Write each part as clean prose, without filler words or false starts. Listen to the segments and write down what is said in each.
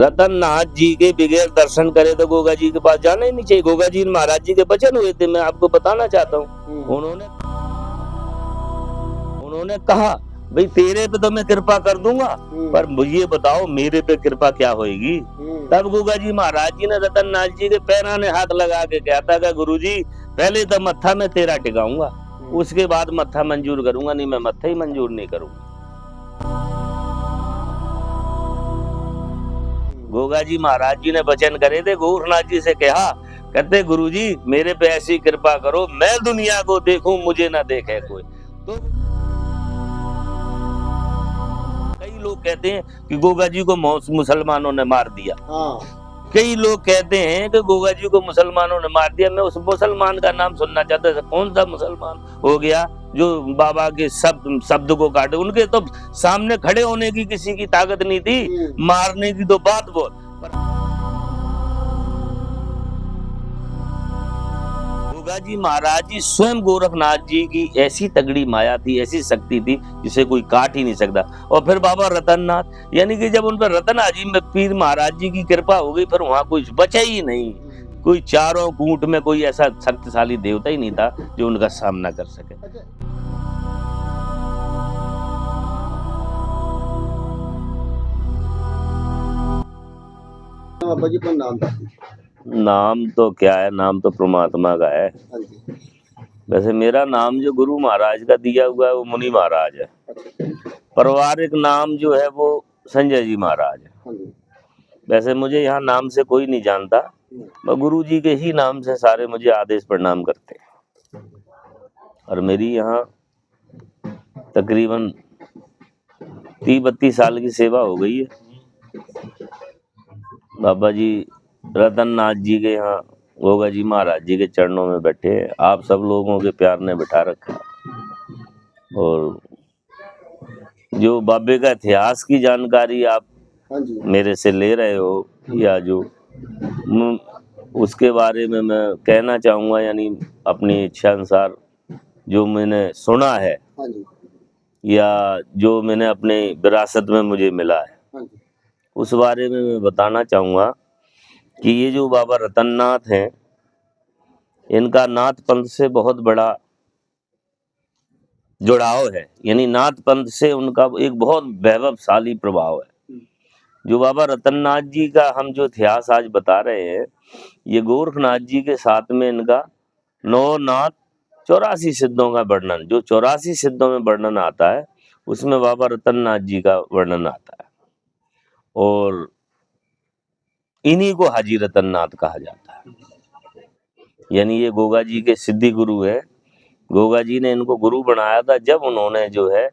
रतन नाथ जी के बगैर दर्शन करे तो गोगा जी के पास जाना ही नहीं चाहिए। गोगा जी महाराज जी के वचन हुए थे, मैं आपको बताना चाहता हूँ। उन्होंने कहा भाई तेरे पे तो मैं कृपा कर दूंगा, पर ये बताओ मेरे पे कृपा क्या होगी। तब गोगा जी महाराज जी ने रतन नाथ जी के पैराने हाथ लगा के कहता था, गुरु जी पहले तो मत्था मैं तेरा टिकाऊंगा, उसके बाद मत्था मंजूर करूंगा, नहीं मैं मत्था ही मंजूर नहीं करूंगा। गोगा जी महाराज जी ने वचन करे थे, गोरखनाथ जी से कहा, कहते गुरुजी मेरे पे ऐसी कृपा करो मैं दुनिया को देखूं मुझे ना देखे कोई। तो कई लोग कहते हैं कि गोगा जी को मुसलमानों ने मार दिया। कई लोग कहते हैं कि गोगा जी को मुसलमानों ने मार दिया। मैं उस मुसलमान का नाम सुनना चाहता था, कौन सा मुसलमान हो गया जो बाबा के शब्द को काटे। उनके तो सामने खड़े होने की किसी की ताकत नहीं थी, मारने की तो बात बोल। गोगा जी महाराज जी स्वयं गोरखनाथ जी की ऐसी तगड़ी माया थी, ऐसी शक्ति थी जिसे कोई काट ही नहीं सकता। और फिर बाबा रतननाथ, यानी कि जब उन पर रतन हाजी में पीर महाराज जी की कृपा हो गई, फिर वहां कुछ बचा ही नहीं। कोई चारों कूट में कोई ऐसा शक्तिशाली देवता ही नहीं था जो उनका सामना कर सके। बाबा जी का नाम तो क्या है, नाम तो परमात्मा का है। वैसे मेरा नाम जो गुरु महाराज का दिया हुआ है वो मुनि महाराज है। पारिवारिक नाम जो है वो संजय जी महाराज है। वैसे मुझे यहाँ नाम से कोई नहीं जानता, मैं गुरु जी के ही नाम से सारे मुझे आदेश प्रणाम करते हैं। और मेरी यहाँ तकरीबन 30-32 साल की सेवा हो गई है। बाबा जी रतन नाथ जी के यहाँ गोगा जी महाराज जी के चरणों में बैठे, आप सब लोगों के प्यार ने बिठा रखा। और जो बाबे का इतिहास की जानकारी आप मेरे से ले रहे हो, या जो उसके बारे में मैं कहना चाहूँगा, यानी अपनी इच्छा अनुसार जो मैंने सुना है या जो मैंने अपने विरासत में मुझे मिला है, उस बारे में मैं बताना चाहूँगा कि ये जो बाबा रतननाथ हैं, इनका नाथ पंथ से बहुत बड़ा जुड़ाव है। यानी नाथ पंथ से उनका एक बहुत वैभवशाली प्रभाव है। जो बाबा रतननाथ जी का हम जो इतिहास आज बता रहे हैं, ये गोरखनाथ जी के साथ में इनका 9 नाथ 84 सिद्धों का वर्णन, जो 84 सिद्धों में वर्णन आता है उसमें बाबा रतननाथ जी का वर्णन आता है। और इन्हीं को हाजी रतननाथ कहा जाता है। यानी ये गोगा जी के सिद्धि गुरु है। गोगा जी ने इनको गुरु बनाया था जब उन्होंने जो है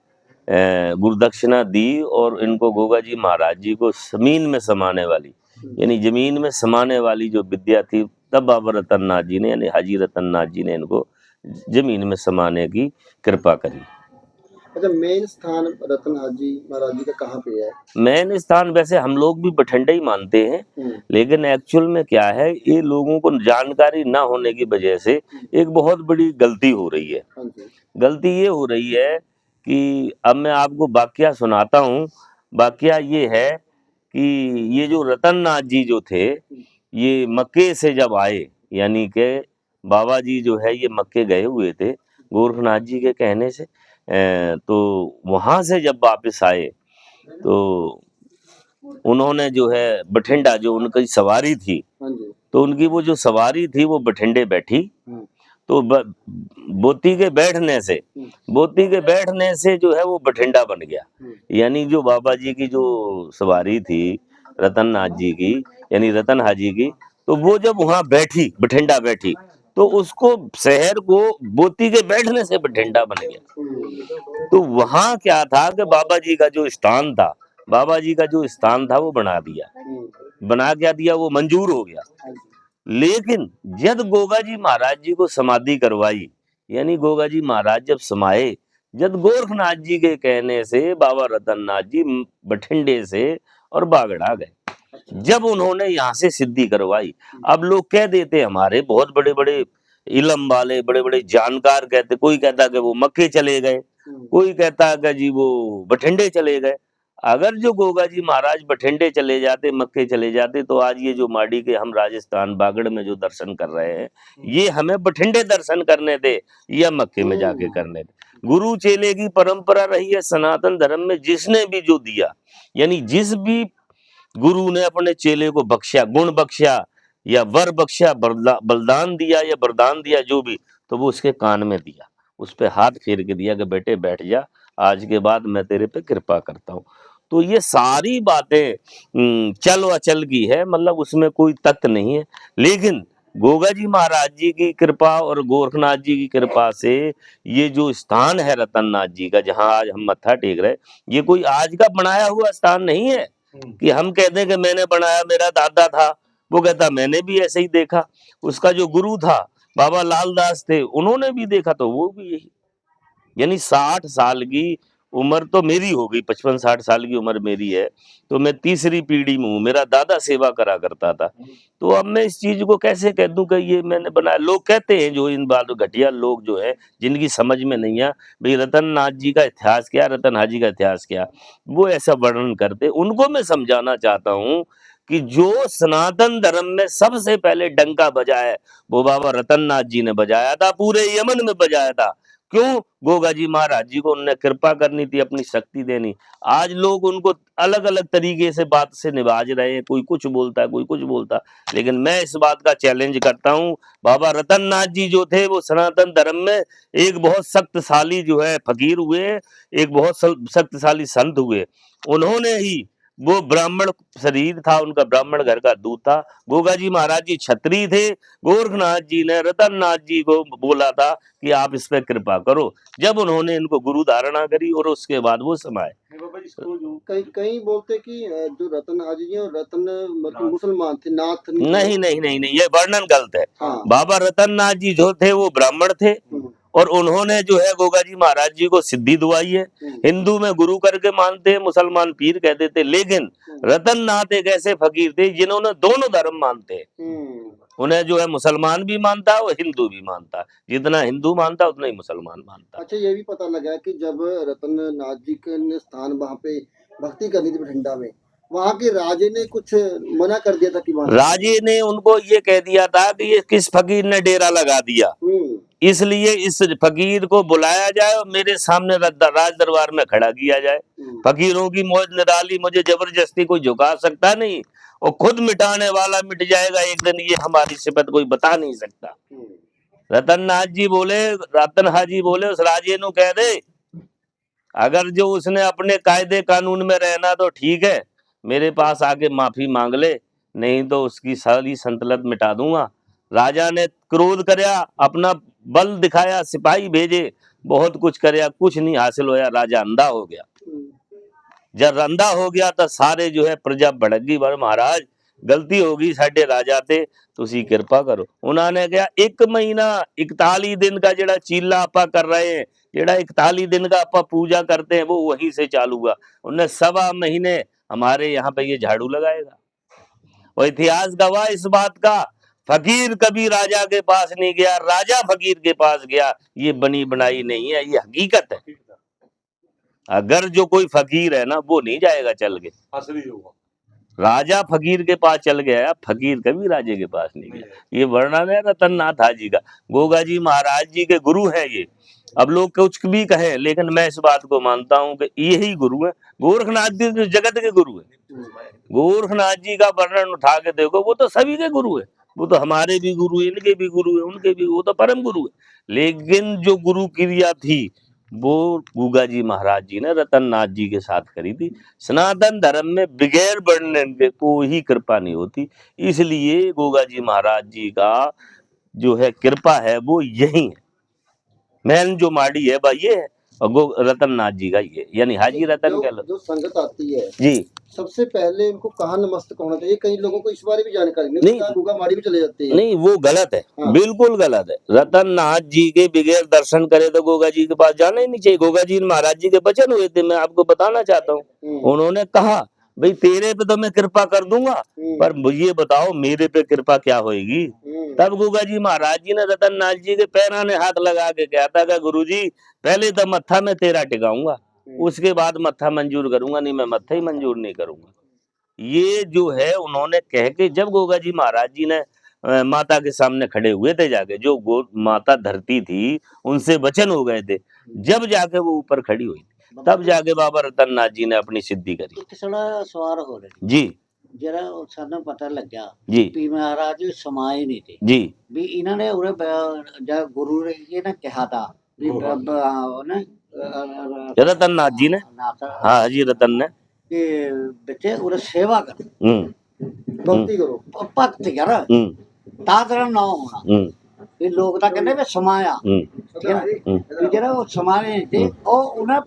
गुरुदक्षिणा दी, और इनको गोगा जी महाराज जी को जमीन में समाने वाली, यानी जमीन में समाने वाली जो विद्या थी, तब बाबा रतननाथ जी ने यानी हाजी रतननाथ जी ने इनको जमीन में समाने की कृपा करी। अच्छा, मेन स्थान रतन हाजी महाराज जी का कहाँ पे है? मेन स्थान वैसे हम लोग भी बठिंडा ही मानते हैं, लेकिन एक्चुअल में क्या है, ये लोगों को जानकारी ना होने की वजह से एक बहुत बड़ी गलती हो रही है। गलती ये हो रही है कि अब मैं आपको वाकया सुनाता हूँ। वाकया ये है कि ये जो रतननाथ जी जो थे, ये मक्के से जब आए, यानी कि बाबा जी जो है ये मक्के गए हुए थे गोरखनाथ जी के कहने से, तो वहां से जब वापस आए तो उन्होंने जो है बठिंडा, जो उनकी सवारी थी, तो उनकी वो जो सवारी थी वो बठिंडे बैठी। तो बोती के बैठने से जो है वो बठिंडा बन गया। यानी जो बाबा जी की जो सवारी थी रतननाथ जी की, यानी रतन हाजी की, तो वो जब वहां बैठी, बठिंडा बैठी, तो उसको शहर को बोती के बैठने से बठिंडा बन गया। तो वहां क्या था कि बाबा जी का जो स्थान था, वो बना क्या दिया, वो मंजूर हो गया। लेकिन जब गोगा जी महाराज जी को समाधि करवाई, यानी गोगा जी महाराज जब समाये, जब गोरखनाथ जी के कहने से बाबा रतननाथ जी बठिंडे से और बागड़ा गए, जब उन्होंने यहाँ से सिद्धि करवाई। अब लोग कह देते हमारे बहुत बड़े बड़े इलम वाले, बड़े बड़े जानकार कहते, कोई कहता कि वो मक्के चले गए, कोई कहता कि जी वो बठिंडे चले गए। अगर जो गोगा जी महाराज बठिंडे चले जाते, मक्के चले जाते, तो आज ये जो माड़ी के हम राजस्थान बागड़ में जो दर्शन कर रहे हैं, ये हमें बठिंडे दर्शन करने दे या मक्के में जाके करने दे। गुरु चेले की परंपरा रही है सनातन धर्म में, जिसने भी जो दिया, यानी जिस भी गुरु ने अपने चेले को बख्शा, गुण बख्शा या वर बख्शा, बलिदान दिया या वरदान दिया, जो भी, तो वो उसके कान में दिया, उस पे हाथ फेर के दिया कि बेटे बैठ जा, आज के बाद मैं तेरे पे कृपा करता हूँ। तो ये सारी बातें चल अचल की है, मतलब उसमें कोई तथ्य नहीं है। लेकिन गोगा जी महाराज जी की कृपा और गोरखनाथ जी की कृपा से ये जो स्थान है रतननाथ जी का, जहाँ आज हम मत्था टेक रहे, ये कोई आज का बनाया हुआ स्थान नहीं है कि हम कहते हैं कि मैंने बनाया, मेरा दादा था, वो कहता मैंने भी ऐसे ही देखा, उसका जो गुरु था बाबा लाल दास थे, उन्होंने भी देखा, तो वो भी यही। यानी 60 साल की उम्र तो मेरी हो गई, 55-60 साल की उम्र मेरी है, तो मैं तीसरी पीढ़ी में हूँ, मेरा दादा सेवा करा करता था। तो अब मैं इस चीज को कैसे कह दूं कि ये मैंने बनाया। लोग कहते हैं, जो इन बात घटिया लोग जो है, जिनकी समझ में नहीं है भाई रतन नाथ जी का इतिहास क्या, रतन हाजी का इतिहास क्या, वो ऐसा वर्णन करते, उनको मैं समझाना चाहता हूँ कि जो सनातन धर्म में सबसे पहले डंका बजाया है, वो बाबा रतन नाथ जी ने बजाया था, पूरे यमन में बजाया था। क्यों? गोगा जी महाराज जी को उन्होंने कृपा करनी थी, अपनी शक्ति देनी। आज लोग उनको अलग अलग तरीके से बात से निभाज रहे हैं, कोई कुछ बोलता है, कोई कुछ बोलता है, लेकिन मैं इस बात का चैलेंज करता हूँ। बाबा रतन नाथ जी जो थे, वो सनातन धर्म में एक बहुत शक्तिशाली जो है फकीर हुए, एक बहुत शक्तिशाली संत हुए। उन्होंने ही, वो ब्राह्मण शरीर था उनका, ब्राह्मण घर का दूध था। गोगा जी महाराज जी क्षत्रिय थे। गोरखनाथ जी ने रतन नाथ जी को बोला था कि आप इस पे कृपा करो, जब उन्होंने इनको गुरु धारणा करी और उसके बाद वो समाये। कई कई बोलते कि जो रतन हाजी जी और रतन मतलब मुसलमान थे, नाथ नहीं थे। नहीं नहीं नहीं नहीं, ये वर्णन गलत है। हाँ। बाबा रतन नाथ जी जो थे वो ब्राह्मण थे, और उन्होंने जो है गोगा जी महाराज जी को सिद्धि दुआई है। हिंदू में गुरु करके मानते हैं, मुसलमान पीर कह देते, लेकिन रतन नाथ एक ऐसे फकीर थे जिन्होंने दोनों धर्म मानते हैं। उन्हें जो है मुसलमान भी मानता है और हिंदू भी मानता है, जितना हिंदू मानता है उतना ही मुसलमान मानता है। अच्छा, ये भी पता लगा है कि जब रतन नाथ जी के ने स्थान वहाँ पे भक्ति करनी थी बठिंडा में, वहाँ के राजे ने कुछ मना कर दिया था कि वहाँ राजे ने उनको ये कह दिया था कि ये किस फकीर ने डेरा लगा दिया, इसलिए इस फकीर को बुलाया जाए और मेरे सामने राज दरबार में खड़ा किया जाए। फकीरों की मौज निराली, मुझे जबरदस्ती कोई झुका सकता नहीं, और खुद मिटाने वाला मिट जाएगा एक दिन, ये हमारी सिफत कोई बता नहीं सकता। रतन नाथ जी बोले, रतन हाजी बोले उस राजे नु कह दे, अगर जो उसने अपने कायदे कानून में रहना तो ठीक है, मेरे पास आके माफी मांग ले, नहीं तो उसकी सारी संतलत मिटा दूंगा। राजा ने क्रोध करया, अपना बल दिखाया, सिपाही भेजे, बहुत कुछ करया, कुछ नहीं हासिल होया, राजा अंधा हो गया। जब अंधा हो गया तो सारे जो है प्रजा भड़क गई, महाराज गलती होगी, साडे राजा थे, तुसी कृपा करो। उन्होंने कहा 1 महीना 41 दिन का जेड़ा चीला आपा कर रहे हैं, जेड़ा 41 दिन का आपा पूजा करते हैं, वो वहीं से चालू हुआ। उन्हें 1.25 महीने हमारे यहाँ पे ये झाड़ू लगाएगा। और इतिहास गवाह इस बात का, फकीर कभी राजा के पास नहीं गया, राजा फकीर के पास गया, ये बनी बनाई नहीं है, ये हकीकत है। अगर जो कोई फकीर है ना, वो नहीं जाएगा चल के, असली होगा। राजा फकीर के पास चल गया, फकीर कभी राजे के पास नहीं गया। ये वर्णन है रतन नाथ हाजी का। गोगा जी महाराज जी के गुरु है ये। अब लोग कुछ भी कहें, लेकिन मैं इस बात को मानता हूं कि यही गुरु है। गोरखनाथ जी जगत के गुरु है। गोरखनाथ जी का वर्णन उठा के देखो, वो तो सभी के गुरु है, वो तो हमारे भी गुरु है, इनके भी गुरु है, उनके भी, वो तो परम गुरु है। लेकिन जो गुरु क्रिया थी, वो गोगा जी महाराज जी ने रतन नाथ जी के साथ करी थी। सनातन धर्म में बगैर वर्णन के कोई कृपा नहीं होती, इसलिए गोगा जी महाराज जी का जो है कृपा है वो यही है। मैन जो माड़ी है भाई ये है, और रतन नाथ जी का ये, यानी हाजी रतन कह लो। जो संगत आती है जी, सबसे पहले इनको कहाँ नमस्तक होना चाहिए? कई लोगों को इस बारे में जानकारी नहीं, गोगा माड़ी भी चले जाते हैं। नहीं, वो गलत है। हाँ। बिल्कुल गलत है। रतन नाथ जी के बगैर दर्शन करे तो गोगा जी के पास जाना ही नहीं चाहिए। गोगा जी महाराज जी के वचन हुए थे, मैं आपको बताना चाहता हूँ। उन्होंने कहा भाई तेरे पे तो मैं कृपा कर दूंगा, पर ये बताओ मेरे पे कृपा क्या होगी। तब गोगा जी महाराज जी ने रतन नाथ जी के पैराने हाथ लगा के कहा था कि गुरु जी पहले तो मत्था में तेरा टिकाऊंगा, उसके बाद मत्था मंजूर करूंगा, नहीं मैं मत्था ही मंजूर नहीं करूंगा। ये जो है उन्होंने कह के जब गोगा जी महाराज जी ने माता के सामने खड़े हुए थे, जाके जो गो माता धरती थी उनसे वचन हो गए थे, जब जाके वो ऊपर खड़ी हुई, तब जाके बाबा रतन नाथ जी ने अपनी सिद्धि करी। ਇੱਕ ਥੋੜਾ ਸਵਾਲ ਹੋ ਰਿਹਾ जी ਜਿਹੜਾ ਸਾਨੂੰ ਪਤਾ ਲੱਗਿਆ जी ਵੀ ਮਹਾਰਾਜ ਸਮਾਏ ਨਹੀਂ ਤੇ जी ਵੀ ਇਹਨਾਂ ਨੇ ਉਰੇ ਜਦ ਗੁਰੂ ਨੇ ਇਹ ਨਾ ਕਿਹਾ ਤਾ ਵੀ ਉਹਨੇ रतन नाथ जी ने, ਨਾਥ हाँ जी रतन ने, ਕਿ ਬੱਚੇ ਉਰੇ ਸੇਵਾ ਕਰ भक्ति करो। ਭਗਤ ਕਰ ਤਾਂ ਤੇਰਾ ਨਾਮ ਹੋਣਾ। ਵੀ ਲੋਕ ਤਾਂ ਕਹਿੰਦੇ ਵੀ ਸਮਾਇਆ ਠੀਕ ਹੈ ਨਾ ਵੀ ਜਿਹੜਾ ਉਹ ਸਮਾਏ ਤੇ ਉਹ ਉਹਨਾਂ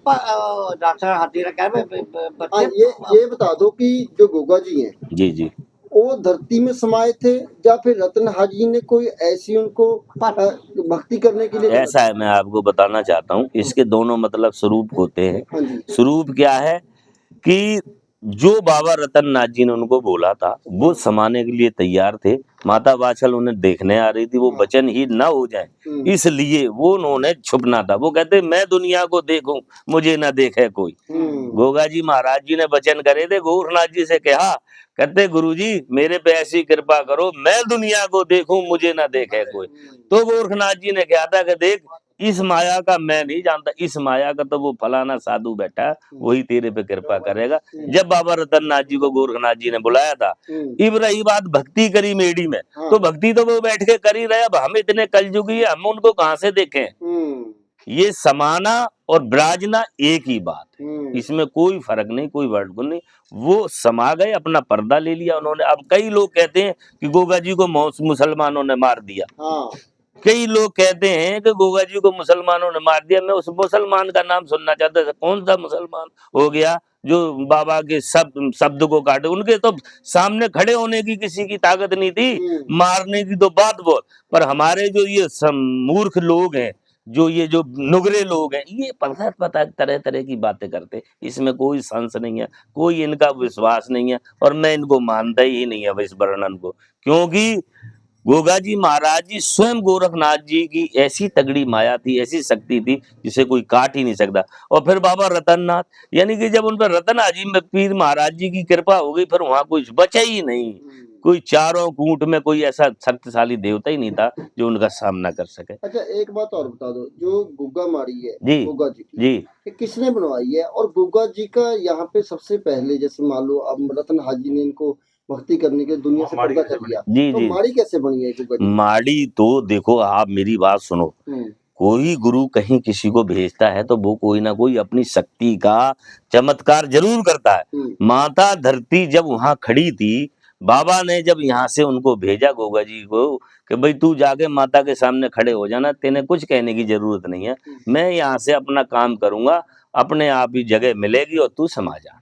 ਡਾਕਟਰ ਹਾਥੀ ਨੇ ਕਹੇ ਵੀ हाँ, ਬੱਚੇ ये बता दो कि जो गोगा जी हैं जी जी वो धरती में समाये थे या फिर रतन हाजी ने कोई ऐसी उनको भक्ति करने के लिए ऐसा है, मैं आपको बताना चाहता हूँ, इसके दोनों मतलब स्वरूप होते हैं। हाँ जी स्वरूप क्या है कि जो बाबा रतन नाथ जी ने उनको बोला था वो समाने के लिए तैयार थे। माता वाचल उन्हें देखने आ रही थी, वो वचन ही न हो जाए इसलिए वो उन्होंने छुपना था। वो कहते मैं दुनिया को देखूं मुझे न देखे कोई। गोगा जी महाराज जी ने वचन करे थे, गोरखनाथ जी से कहा, कहते गुरुजी मेरे पे ऐसी कृपा करो मैं दुनिया को देखूं मुझे न देखे कोई। तो गोरखनाथ जी ने कहा था कि देख इस माया का मैं नहीं जानता, इस माया का तो वो फलाना साधु बैठा है वही तेरे पे कृपा करेगा। जब बाबा रतन नाथ जी को गोरखनाथ जी ने बुलाया था, इब रही बात भक्ति करी मेड़ी में, तो भक्ति तो वो बैठ के कर ही रहे, अब हम इतने कलयुगी है हम उनको कहाँ से देखें। ये समाना और विराजना एक ही बात है, इसमें कोई फर्क नहीं, कोई वर्ड नहीं। वो समा गए, अपना पर्दा ले लिया उन्होंने। अब कई लोग कहते हैं कि गोगा जी को मुसलमानों ने मार दिया, कई लोग कहते हैं कि गोगा जी को मुसलमानों ने मार दिया। मैं उस मुसलमान का नाम सुनना चाहता था, कौन सा मुसलमान हो गया जो बाबा के शब्द को काटे। उनके तो सामने खड़े होने की किसी की ताकत नहीं थी, मारने की तो बात बहुत। पर हमारे जो ये मूर्ख लोग हैं, जो ये जो नुगरे लोग हैं, ये पता तरह तरह की बातें करते, इसमें कोई संस नहीं है, कोई इनका विश्वास नहीं है, और मैं इनको मानता ही नहीं है इस वर्णन को। क्योंकि गोगा जी महाराज जी स्वयं गोरखनाथ जी की ऐसी तगड़ी माया थी, ऐसी शक्ति थी जिसे कोई काट ही नहीं सकता। और फिर बाबा रतननाथ, यानी कि जब उन पर रतन हाजी पीर महाराज जी की कृपा हो गई, फिर वहां कुछ बचा ही नहीं। कोई चारों कूट में कोई ऐसा शक्तिशाली देवता ही नहीं था जो उनका सामना कर सके। अच्छा एक बात और बता दो, जो गुग्गा माड़ी है जी गुग्गा जी की, जी ये किसने बनवाई है? और गुग्गा जी का यहाँ पे सबसे पहले, जैसे मान लो अब रतन हाजी ने इनको भक्ति करने के दुनिया से पर्दा कर दिया, जी तो जी माड़ी कैसे बनी है गुग्गा जी? माड़ी तो देखो, आप मेरी बात सुनो, कोई गुरु कहीं किसी को भेजता है तो वो कोई ना कोई अपनी शक्ति का चमत्कार जरूर करता है। माता धरती जब वहां खड़ी थी, बाबा ने जब यहाँ से उनको भेजा गोगा जी को कि भाई तू जाके माता के सामने खड़े हो जाना, तेने कुछ कहने की जरूरत नहीं है, मैं यहाँ से अपना काम करूंगा, अपने आप ही जगह मिलेगी और तू समा जाना।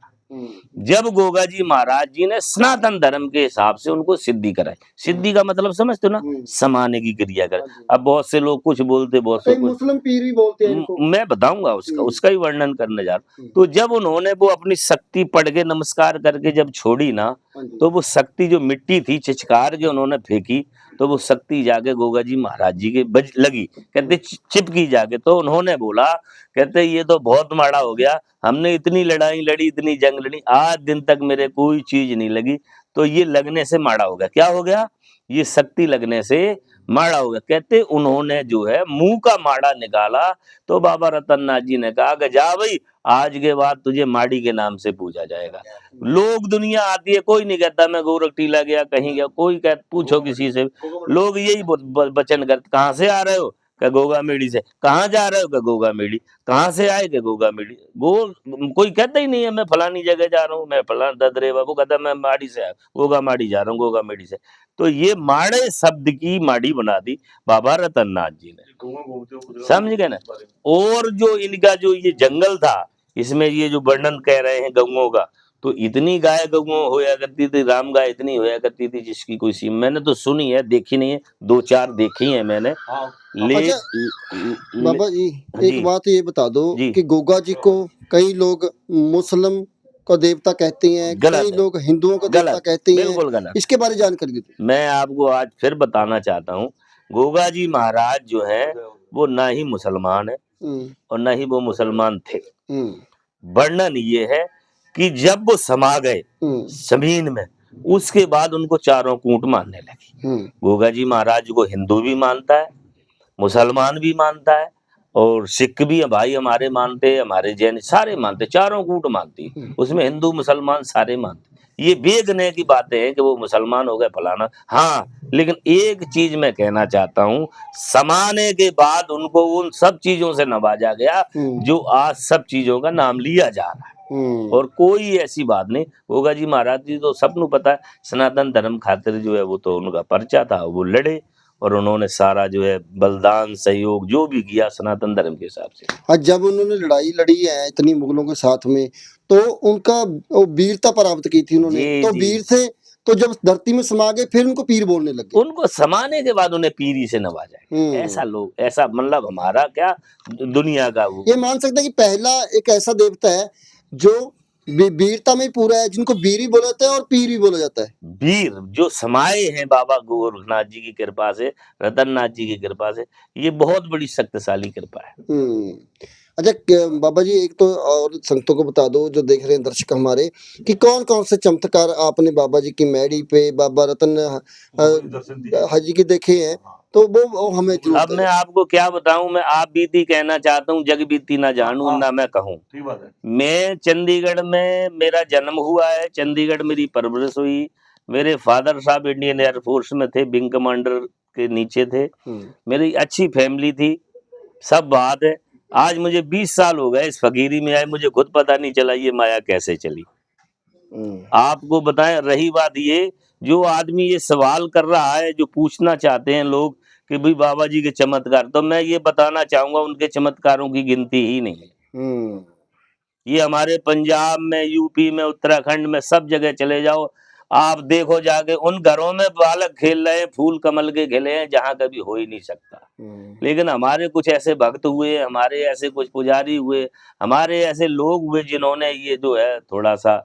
जब गोगा जी महाराज जी ने सनातन धर्म के हिसाब से उनको सिद्धि कराई, सिद्धि का मतलब समझते हो ना, समाने की क्रिया कर। अब बहुत से लोग कुछ बोलते, बहुत से मुस्लिम पीर भी बोलते हैं इनको, मैं बताऊंगा उसका ही वर्णन करने जा रहा हूं। तो जब उन्होंने वो अपनी शक्ति पढ़ के नमस्कार करके जब छोड़ी ना, तो वो शक्ति जो मिट्टी थी चिचकार के उन्होंने फेंकी, तो वो शक्ति जाके गोगा जी महाराज जी के लगी, कहते चिपकी जाके। तो उन्होंने बोला, कहते ये तो बहुत माड़ा हो गया, हमने इतनी लड़ाई लड़ी, इतनी जंग लड़ी, आज दिन तक मेरे कोई चीज नहीं लगी, तो ये लगने से माड़ा हो गया। क्या हो गया? ये शक्ति लगने से माड़ा हो गया। कहते उन्होंने जो है मुंह का माड़ा निकाला, तो बाबा रतननाथ जी ने कहा कि जा भाई, आज के बाद तुझे माड़ी के नाम से पूजा जाएगा। लोग दुनिया आती है, कोई नहीं कहता मैं गोरख टीला गया, कहीं गया, कोई कह पूछो किसी से, लोग यही वचन करते, कहाँ से आ रहे हो? क्या गोगा मेड़ी से। कहाँ जा रहे हो? क्या गोगा मेड़ी। कहाँ से आए? क्या गोगा मेड़ी। कोई कहता ही नहीं है मैं फलानी जगह जा रहा हूँ, मैं फलाना ददरे बाबू कहता मैं माड़ी से आया, गोगा माड़ी जा रहा हूँ, गोगा मेड़ी से। तो ये माड़े शब्द की माड़ी बना दी बाबा रतननाथ जी ने, समझ गए ना। और जो इनका जो ये जंगल था, इसमें ये जो वर्णन कह रहे हैं गऊओं का, तो इतनी गाय गऊओं होया करती थी, राम गाय इतनी होया करती थी जिसकी कोई सीमा। मैंने तो सुनी है, देखी नहीं है, 2-4 देखी है मैंने। बाबा जी एक बात ये बता दो कि गोगा जी को कई लोग मुस्लिम को देवता कहते हैं, कई लोग हिंदुओं को देवता कहते हैं, बिल्कुल गलत। इसके बारे में जानकारी दीजिए। मैं आपको आज फिर बताना चाहता हूँ, गोगा जी महाराज जो है वो ना ही मुसलमान है और ना ही वो मुसलमान थे। वर्णन ये है कि जब वो समा गए जमीन में, उसके बाद उनको चारों कूट मानने लगी। गोगा जी महाराज को हिंदू भी मानता है, मुसलमान भी मानता है, और सिख भी भाई हमारे मानते हैं, हमारे जैन सारे मानते, चारों कूट मानती है, उसमें हिंदू मुसलमान सारे मानते। ये बेगने की बातें हैं कि वो मुसलमान हो गए फलाना। हाँ, लेकिन एक चीज मैं कहना चाहता हूँ, समाने के बाद उनको उन सब चीजों से नवाजा गया जो आज सब चीजों का नाम लिया जा रहा है, और कोई ऐसी बात नहीं। गोगा जी महाराज जी तो सबनु पता है, सनातन धर्म खातिर जो है वो तो उनका पर्चा था, वो लड़े और उन्होंने सारा जो है बलिदान सहयोग जो भी किया सनातन धर्म के हिसाब से। आज जब उन्होंने लड़ाई लड़ी है इतनी मुगलों के साथ में, तो उनका वो वीरता प्राप्त की थी उन्होंने, जी, तो जी। वीर थे, तो जब धरती में समा गए फिर उनको पीर बोलने लगे। उनको समाने के बाद उन्हें पीरी से नवाजा। ऐसा लोग, ऐसा मतलब हमारा क्या दुनिया का वो। ये मान सकते हैं कि पहला एक ऐसा देवता है जो वीरता में पूरा है, जिनको वीर भी बोला जाता है और पीर भी बोला जाता है। वीर जो समाये हैं बाबा गोरखनाथ जी की कृपा से, रतननाथ जी की कृपा से, ये बहुत बड़ी शक्तिशाली कृपा है। अच्छा बाबा जी, एक तो और संगतों को बता दो जो देख रहे हैं दर्शक हमारे, कि कौन कौन से चमत्कार आपने बाबा जी की मैडी पे, बाबा रतन हाजी के देखे हैं, तो वो हमें जरूर अब मैं आपको क्या बताऊं, मैं आप बीती कहना चाहता हूं, जग बीती ना जानूं ना मैं कहूं। मैं चंडीगढ़ में मेरा जन्म हुआ है, चंडीगढ़ मेरी परवरिश हुई। मेरे फादर साहब इंडियन एयरफोर्स में थे, विंग कमांडर के नीचे थे। मेरी अच्छी फैमिली थी, सब बात है। आज मुझे 20 साल हो गए इस फकीरी में आए, मुझे खुद पता नहीं चला ये माया कैसे चली। आपको बताएं, रही बात ये, जो आदमी ये सवाल कर रहा है, जो पूछना चाहते हैं लोग कि भाई बाबा जी के चमत्कार, तो मैं ये बताना चाहूंगा उनके चमत्कारों की गिनती ही नहीं है। ये हमारे पंजाब में, यूपी में, उत्तराखंड में, सब जगह चले जाओ, आप देखो जाके उन घरों में बालक खेल रहे हैं, फूल कमल के खिले हैं, जहां कभी हो ही नहीं सकता। लेकिन हमारे कुछ ऐसे भक्त हुए, हमारे ऐसे कुछ पुजारी हुए, हमारे ऐसे लोग हुए जिन्होंने ये जो है थोड़ा सा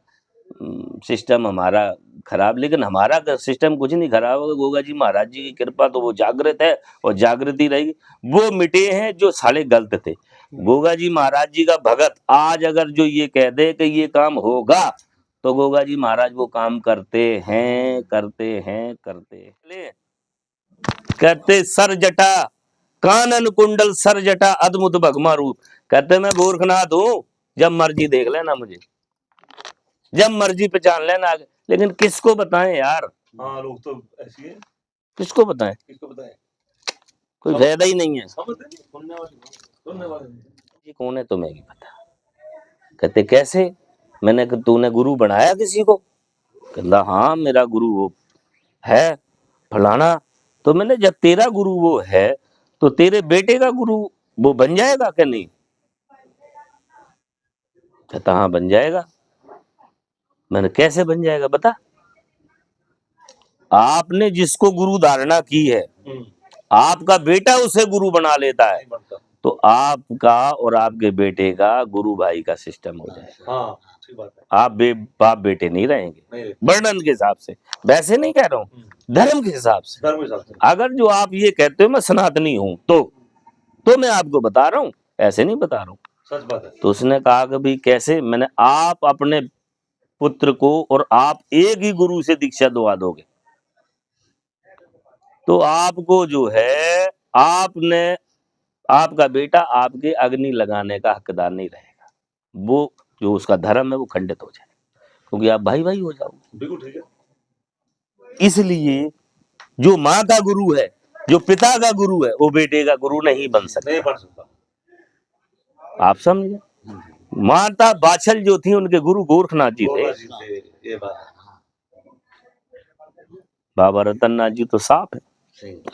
सिस्टम हमारा खराब, लेकिन हमारा सिस्टम कुछ नहीं खराब होगा। गोगा जी महाराज जी की कृपा तो वो जागृत है और जागृति रहेगी। वो मिटे हैं जो साले गलत थे। गोगा जी महाराज जी का भगत आज अगर जो ये कह दे कि ये काम होगा, तो गोगा जी महाराज वो काम करते हैं, करते हैं, कहते सर जटा कानन कुंडल सर जटा अद्भुत भगमा रूप। कहते मैं गोरखनाथ हूं, जब मर्जी देख लेना मुझे, जब मर्जी पहचान लेना आगे। लेकिन किसको बताएं यार? हाँ, लोग तो ऐसी है, किसको बताएं? कोई फायदा ही नहीं है। ये कौन है तुम्हें नहीं पता। कहते कैसे? मैंने कहा तूने गुरु बनाया किसी को? कहता हाँ मेरा गुरु वो है फलाना। तो मैंने जब तेरा गुरु वो है, तो तेरे बेटे का गुरु वो बन जाएगा कि नहीं? कहता हाँ बन जाएगा। मैंने कैसे बन जाएगा बता? आपने जिसको गुरु धारणा की है, आपका बेटा उसे गुरु बना लेता है, तो आपका और आपके बेटे का गुरु भाई का सिस्टम हो जाएगा। हाँ, ठीक बात है। आप बाप बेटे नहीं रहेंगे वर्णन के हिसाब से, वैसे नहीं कह रहा हूँ, धर्म के हिसाब से। अगर जो आप ये कहते हो मैं सनातनी हूं, तो मैं आपको बता रहा हूँ, ऐसे नहीं बता रहा हूँ, सच बात है। तो उसने कहा कि भाई कैसे? मैंने, आप अपने पुत्र को और आप एक ही गुरु से दीक्षा दवा दोगे, तो आपको जो है आपका बेटा आपके अग्नि लगाने का हकदार नहीं रहेगा। वो जो उसका धर्म है वो खंडित हो जाए, क्योंकि आप भाई भाई हो जाओगे। बिल्कुल ठीक है। इसलिए जो माँ का गुरु है, जो पिता का गुरु है, वो बेटे का गुरु नहीं बन सकता। नहीं बन सकता। आप समझे? माता बाछल जो थी उनके गुरु गोरखनाथ जी थे। ये बात बाबा रतननाथ जी तो साफ है।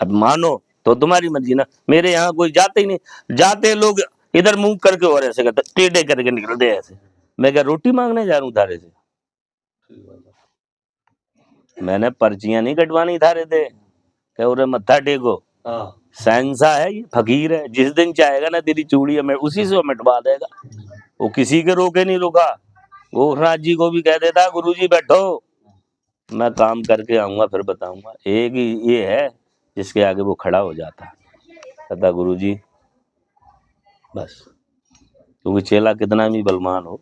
अब मानो तो तुम्हारी मर्जी ना। मेरे यहाँ कोई जाते ही नहीं, जाते लोग इधर मुंह करके और ऐसे करते, टेढ़े करके निकलते ऐसे। मैं क्या रोटी मांगने जा रहा हूँ थारे से? मैंने पर्चियां नहीं कटवानी थारे थे, क्या उरे मत्था टेको। सहनसा है ये, फकीर है, जिस दिन चाहेगा ना तेरी चूड़ियां में उसी से मिटवा देगा। वो किसी के रोके नहीं रुका। गोरखनाथ जी को भी कह देता गुरुजी बैठो, मैं काम करके आऊंगा फिर बताऊंगा। एक ही ये है जिसके आगे वो खड़ा हो जाता, कहता गुरुजी बस। क्योंकि चेला कितना भी बलवान हो,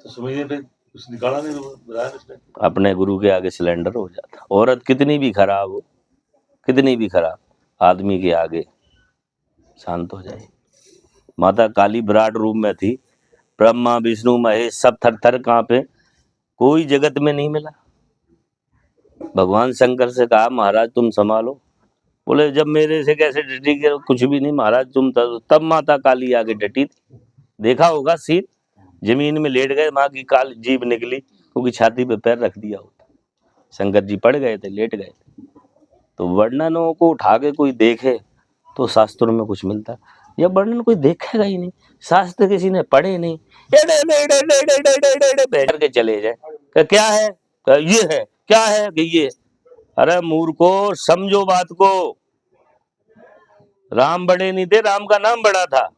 तो समझिए फिर कुछ निकाला नहीं, बताया उसने। अपने गुरु के आगे सिलेंडर हो जाता। औरत कितनी भी खराब हो, कितनी भी खराब, आदमी के आगे शांत हो जाए। माता काली विराट रूप में थी, ब्रह्मा विष्णु महेश सब थर थर कांपे, कोई जगत में नहीं मिला। भगवान शंकर से कहा महाराज तुम संभालो, बोले जब मेरे से कैसे डटी के कुछ भी नहीं महाराज तुम, तब माता काली आगे डटी थी। देखा होगा सीन, जमीन में लेट गए, माँ की काल जीभ निकली क्योंकि छाती पे पैर रख दिया होता। शंकर जी पड़ गए थे, लेट गए थे। तो वर्णनों को उठा के कोई देखे तो शास्त्रों में कुछ मिलता, यह वर्णन कोई देखेगा ही नहीं, शास्त्र किसी ने पढ़े नहीं, बैठ के चले जाए कि क्या है, ये है, क्या है कि ये। अरे मूर्खो, समझो बात को। राम बड़े नहीं थे, राम का नाम बड़ा था।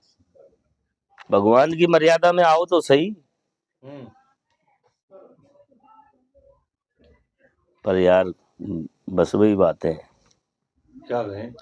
भगवान की मर्यादा में आओ तो सही। पर यार बस वही बात है, क्या कहें।